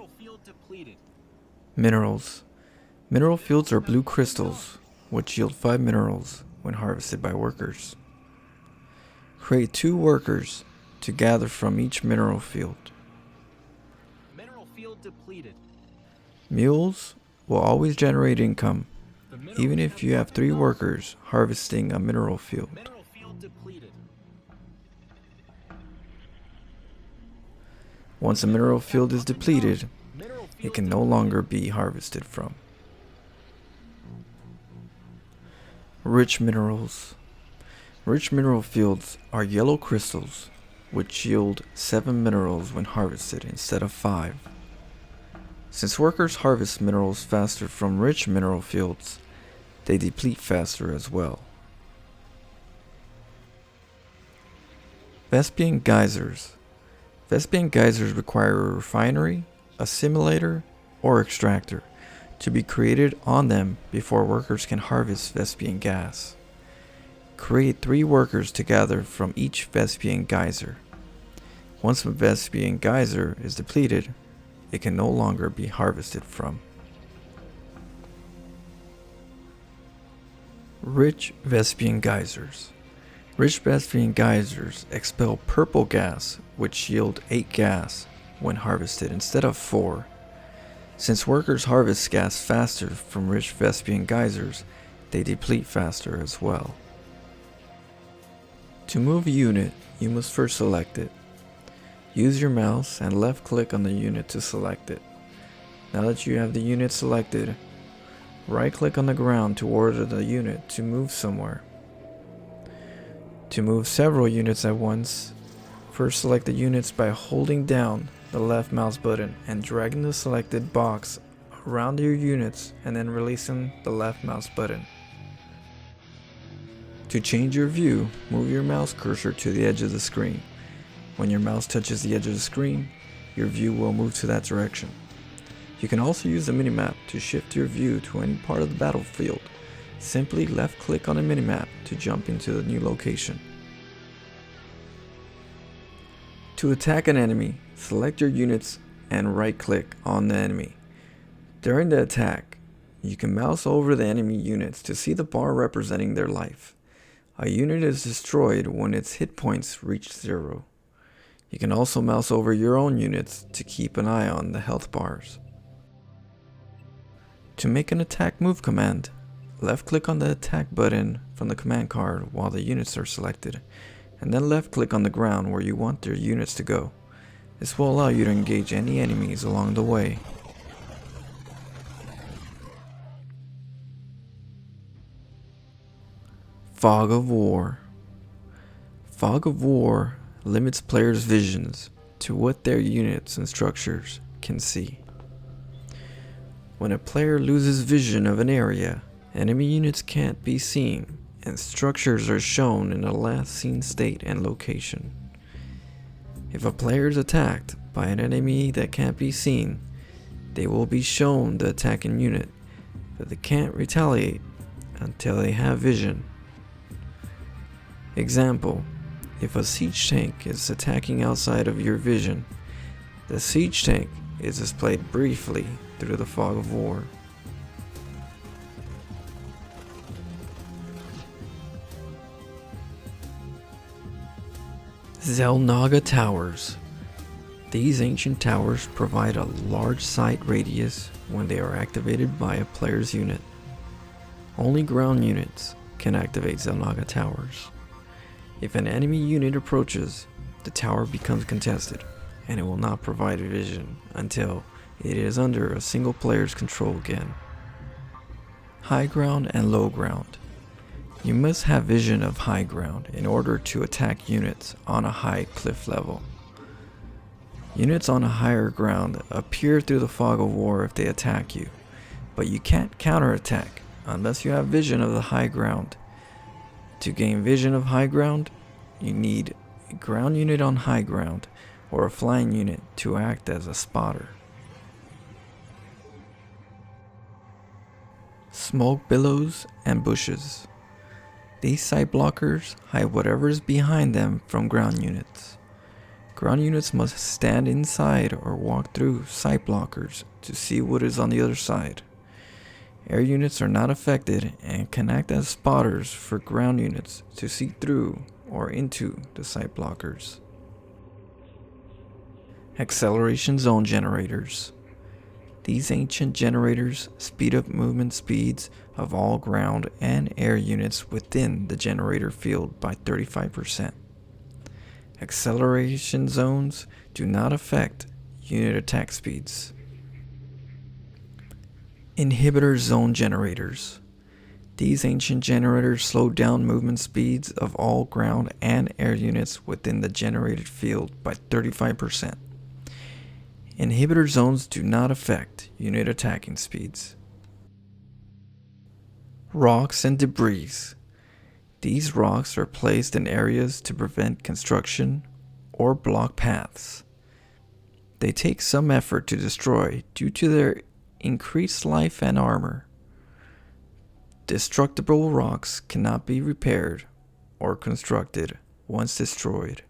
Mineral field depleted. Minerals. Mineral fields are blue crystals, which yield 5 minerals when harvested by workers. Create 2 workers to gather from each mineral field. Mineral field depleted. Mules will always generate income, The mineral even if you have 3 workers harvesting a mineral field. Mineral field depleted. Once a mineral field is depleted, Mineral it field can no longer be harvested from. Rich minerals. Rich mineral fields are yellow crystals, which yield 7 minerals when harvested instead of 5. Since workers harvest minerals faster from rich mineral fields, they deplete faster as well. Vespian geysers. Vespian geysers require a refinery, a simulator, or extractor to be created on them before workers can harvest Vespian gas. Create 3 workers to gather from each Vespian geyser. Once a Vespian geyser is depleted, it can no longer be harvested from. Rich Vespian geysers. Rich Vespian geysers expel purple gas, which yield 8 gas when harvested instead of 4. Since workers harvest gas faster from rich Vespian geysers, they deplete faster as well. To move a unit, you must first select it. Use your mouse and left click on the unit to select it. Now that you have the unit selected, right click on the ground to order the unit to move somewhere. To move several units at once, first select the units by holding down the left mouse button and dragging the selected box around your units and then releasing the left mouse button. To change your view, move your mouse cursor to the edge of the screen. When your mouse touches the edge of the screen, your view will move to that direction. You can also use the minimap to shift your view to any part of the battlefield. Simply left click on the minimap to jump into the new location. To attack an enemy, select your units and right click on the enemy. During the attack, you can mouse over the enemy units to see the bar representing their life. A unit is destroyed when its hit points reach 0. You can also mouse over your own units to keep an eye on the health bars. To make an attack move command, left click on the attack button from the command card while the units are selected, and then left click on the ground where you want your units to go. This will allow you to engage any enemies along the way. Fog of War. Fog of War limits players' visions to what their units and structures can see. When a player loses vision of an area, enemy units can't be seen, and structures are shown in a last seen state and location. If a player is attacked by an enemy that can't be seen, they will be shown the attacking unit, but they can't retaliate until they have vision. Example: if a siege tank is attacking outside of your vision, the siege tank is displayed briefly through the fog of war. Zellnaga Towers. These ancient towers provide a large sight radius when they are activated by a player's unit. Only ground units can activate Zellnaga Towers. If an enemy unit approaches, the tower becomes contested, and it will not provide vision until it is under a single player's control again. High ground and low ground. You must have vision of high ground in order to attack units on a high cliff level. Units on a higher ground appear through the fog of war if they attack you, but you can't counterattack unless you have vision of the high ground. To gain vision of high ground, you need a ground unit on high ground or a flying unit to act as a spotter. Smoke billows and bushes. These sight blockers hide whatever is behind them from ground units. Ground units must stand inside or walk through sight blockers to see what is on the other side. Air units are not affected and can act as spotters for ground units to see through or into the sight blockers. Acceleration zone generators. These ancient generators speed up movement speeds of all ground and air units within the generator field by 35%. Acceleration zones do not affect unit attack speeds. Inhibitor zone generators. These ancient generators slow down movement speeds of all ground and air units within the generated field by 35%. Inhibitor zones do not affect unit attacking speeds. Rocks and debris. These rocks are placed in areas to prevent construction or block paths. They take some effort to destroy due to their increased life and armor. Destructible rocks cannot be repaired or constructed once destroyed.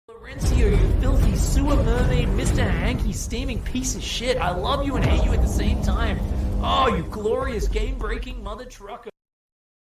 Laurencio, you filthy sewer mermaid, Mr. Hanky steaming piece of shit. I love you and hate you at the same time. Oh, you glorious game-breaking mother trucker.